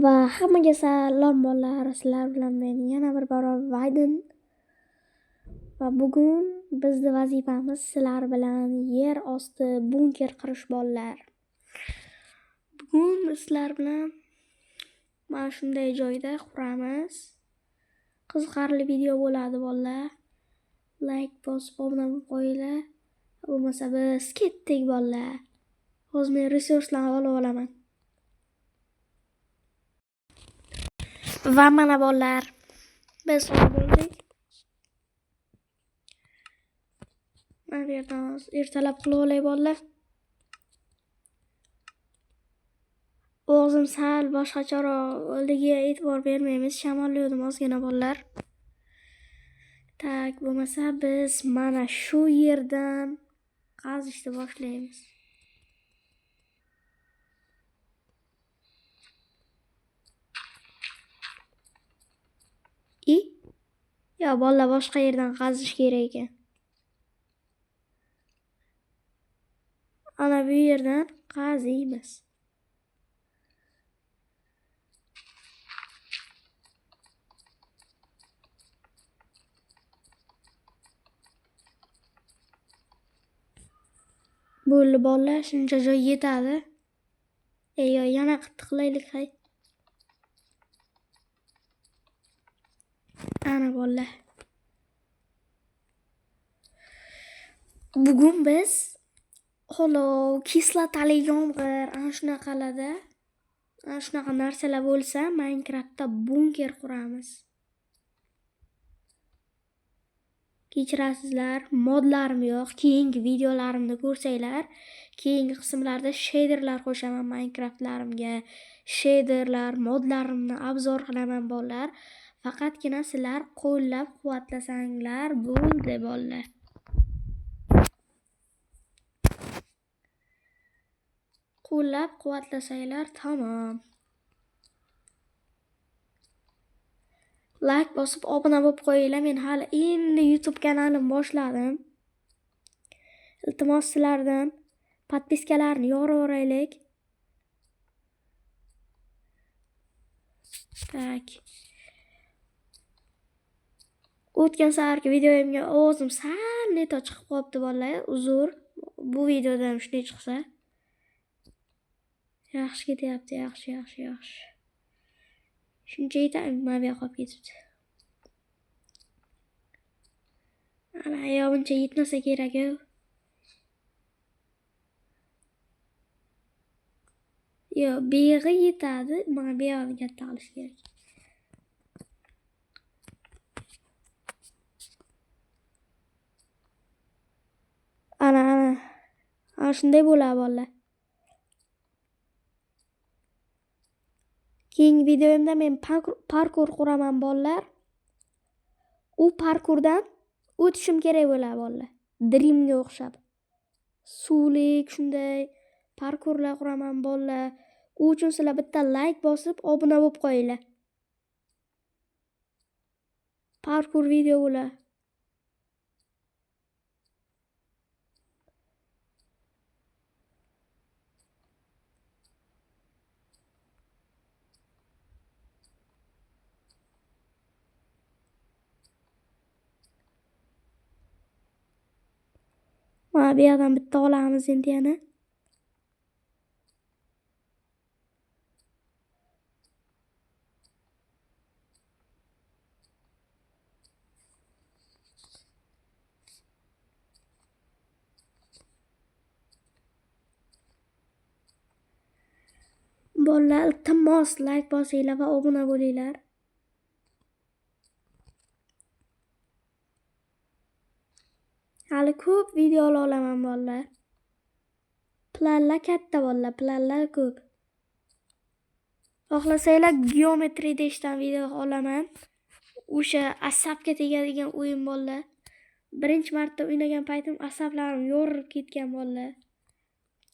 Va hammaga salom bolalar, sizlar bilan men yana bir bora Vayden. Va bugun bizning vazifamiz sizlar bilan yer osti bunker qurish bolalar. Bugun sizlar bilan mana shunday joyda quramiz. Qiziqarli video bo'ladi bolalar. Like bosib obuna bo'lib qo'yinglar. Bo'lmasa biz ketdik bolalar. Hozir men resurslarni olib olaman. Va mana bolalar, biz bo'ldik. Mana bu yerdan ertalab qilib olay bolalar. O'zim sal boshqacharoq o'ldiga e'tibor bermaymiz. Shamolliydim ozgina bolalar. Tak, bo'lmasa biz mana shu yerdan qazishni boshlaymiz. Yo bolalar boshqa yerdan qazish kerak ekan. Ana bu yerdan qaziymiz. Bo'ldi bolalar, shuncha joy yetadi. Yo yana qittiqlaylik hay. Ana bolalar. Bugun biz olov, kislotali yomg'ir, ana shunaqalarda, ana shunaqa narsalar bo'lsa, Minecraftda bunker quramiz. Kechirasizlar, modlarim yo'q. Keyingi videolarimni ko'rsanglar, keyingi qismlarda shaderlar qo'shaman Minecraftlarimga. Shaderlar, modlarimni obzor qilaman bolalar. Faqatgina sizlar qo'llab-quvvatlasanglar bo'ldi bolalar. Qo'llab-quvvatlasanglar tamom. Like bosib obuna bo'lib qo'yinglar. Men hali endi YouTube kanalim boshladim. Iltimos sizlardan podpiskalarni yoraveraylik. Tak. O'tgan safargi videoyimga ovozim sal neto chiqib qolibdi bolalar. Uzr. Bu videoda ham shunday chiqsa. Yaxshi ketyapti, yaxshi. Shuncha yetami, mana bu yoqqa ketibdi. Ana yo buncha yetmasa kerak-ku. Yo, beg'i yetadi, mana bu yoqni katta qilish kerak. Ana shunday bo'ladi bolalar. Keyingi videoimda men parkur quraman bolalar. U parkurdan o'tishim kerak bo'ladi bolalar. Dreamga o'xshab. Suvlik shunday parkurlar quraman bolalar. U uchun sizlar bitta like bosib, obuna bo'lib qo'yinglar. Parkur video bo'lar. Mana bu yerdan bitta olamiz endi yana. Bolalar, iltimos like bosinglar va obuna bo'linglar. Hali ko'p videolar olaman bolalar. Planlar katta bolalar, planlar ko'p. Xohlasanglar geometri deshdan video olaman. O'sha asabga tegadigan o'yin bolalar. Birinchi marta o'ynagan paytim asablarim yorilib ketgan bolalar.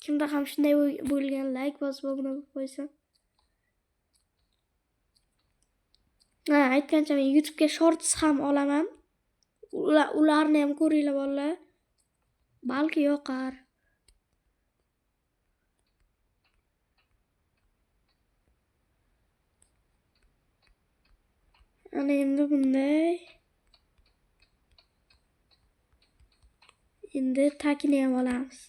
Kimda ham shunday bo'lgan, like bosib obuna bo'lib qo'ysin. Aytgancha men YouTube'ga shorts ham olaman. Ularni ham ko'ringlar bolalar. Balki yoqar. Ana endi bunday. Endi takini ham olamiz.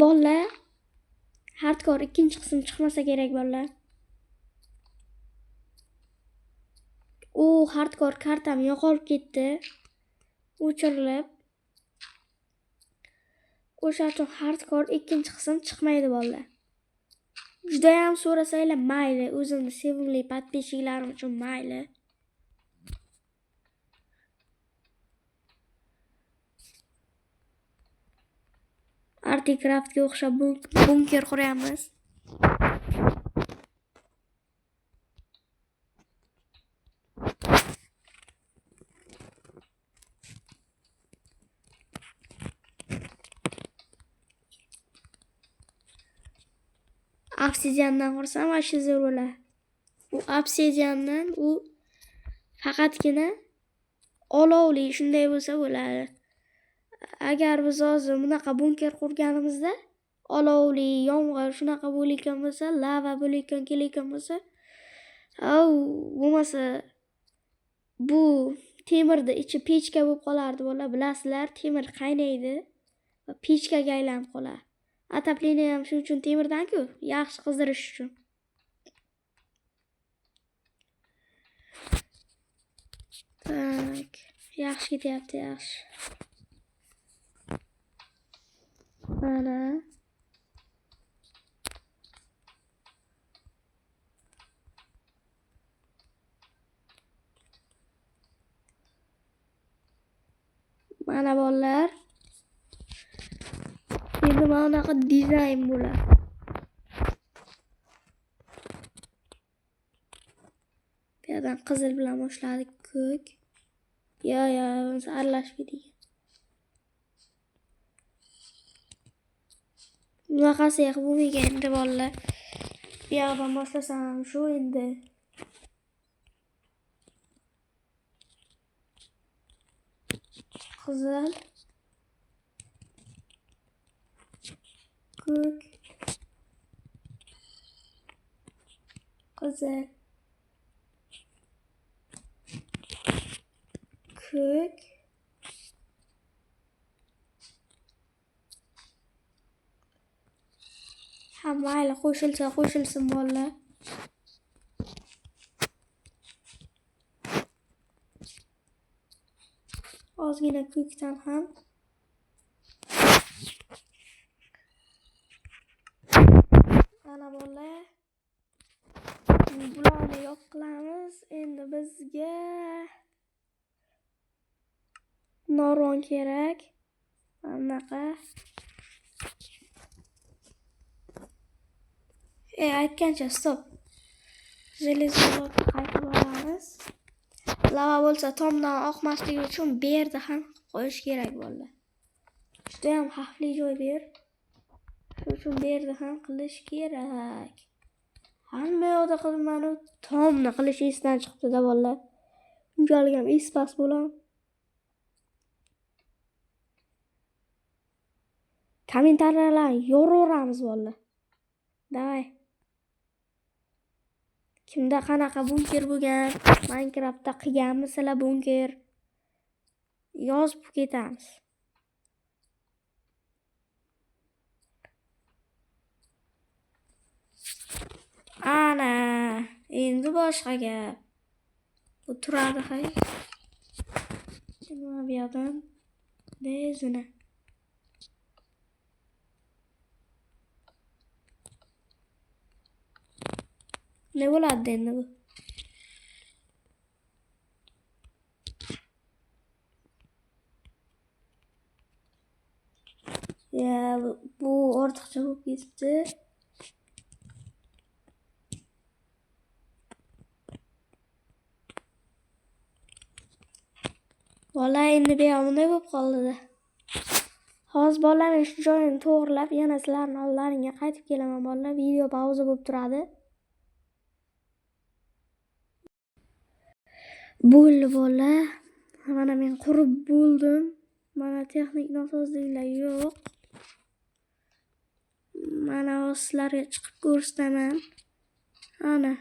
Bolalar, hardcore ikkinchi qism chiqmasa kerak bolalar. U hardcore kartam yo'qolib ketdi. O'chirilib. O'sha uchun hardcore ikkinchi qism chiqmaydi bolalar. Juda ham so'rasanglar mayli, o'zimni sevimli podpischiklarim uchun mayli. Articraftga o'xshab bunker quramiz. Obsidiandan qursam ashu zo'r bo'ladi. U obsidiandan u faqatgina olovli shunday bo'lsa bo'ladi. Agar biz hozir bunaqa bunker qurganimizda olovli, yomg'ir shunaqa bo'layotgan bo'lsa, lava bo'layotgan kelayotgan bo'lsa, bo'lmasa bu temirni ichi pechka bo'lib qolardi bolalar. Bilasizlar, temir qaynaydi va pechkaga aylanib qoladi. Atapleniya ham shu uchun temirdan-ku, yaxshi qizdirish uchun. Tak, yaxshi ketyapti, yaxshi. Mana. Mana bolalar. Endi mana bunaqa dizayn bo'ladi. Bu yerdan qizil bilan boshladik, ko'k. Yo, aralashib ketgan. Bunaqasi yo'q bo'lmagan endi bolalar. Bu yerdan boshlasam shu endi. Qizil. Ko'k. Qizil. Ko'k. Ha, mayli, qo'shilsin bolalar. Ozgina ko'kdan ham. Mana bolalar. Bularni yo'q qilamiz. Endi bizga norron kerak. Bunaqa. Aytgancha stop. Железный qaytib olamiz. Lava bo'lsa tomdan oqmasligi uchun bu yerda ham qo'yish kerak bo'ldi. Juda ham xavfli joy bu yer. Shuning uchun bu yerda ham qilish kerak. Hamma yoqda qilmanu tomni qilish esdan chiqdi-da bolalar. Unchalik ham espas bo'lam. Kommentariylarni yoraveramiz bolalar. Davay. Kimda qanaqa bunker bo'lgan, Minecraftda qilganmisizlar bunker? Yozib ketamiz. Ana, endi boshqa gap. Bu turadi hay. Nima bu yerdan? Bezini. Ne bo'ladi endi bu? Ya, bu ortiqcha bo'lib ketibdi. Vallahi endi bu ham bunday bo'lib qoldi. Hozir bolalar shu joyini to'g'rilab, yana sizlarning oldlaringga qaytib kelaman bolalar. Video pauza bo'lib turadi. Bo'ldi bola. Mana men qurib bo'ldim. Mana texnik nosozliklar yo'q. Mana sizlarga chiqib ko'rsataman. Ana.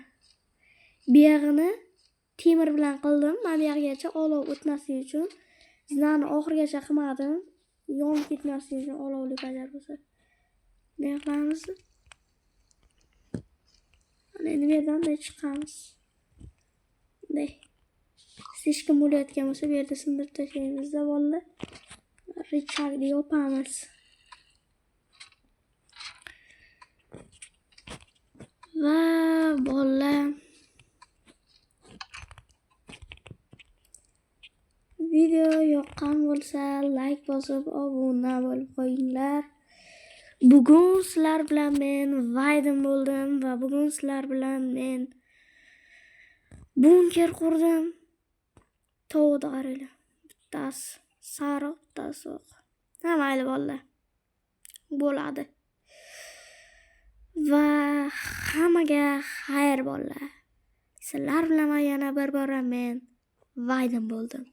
Buyog'ini temir bilan qildim. Mana bu yergacha olov o'tmasligi uchun. Zinani oxirigacha qilmadim. Yonib ketmasligi uchun olovli bajar bo'lsa. Ne qilamiz? Mana endi bu yerdan chiqamiz. Bunday. Hech kim bo'layotgan bo'lsa bu yerda sindirib tashlaymiz-da bolalar. Richagni yopamiz. Va bolalar video yoqqan bo'lsa like bosib obuna bo'lib qo'yinglar. Bugun sizlar bilan men Vayden bo'ldim va bugun sizlar bilan men bunker qurdim. To'g'ri qaranglar. Bittasi sariq, bittasi oq. Ha, mayli bolalar. Bo'ladi. Va hammaga xayr bolalar. Sizlar bilan yana bir bora men Vayden bo'ldim.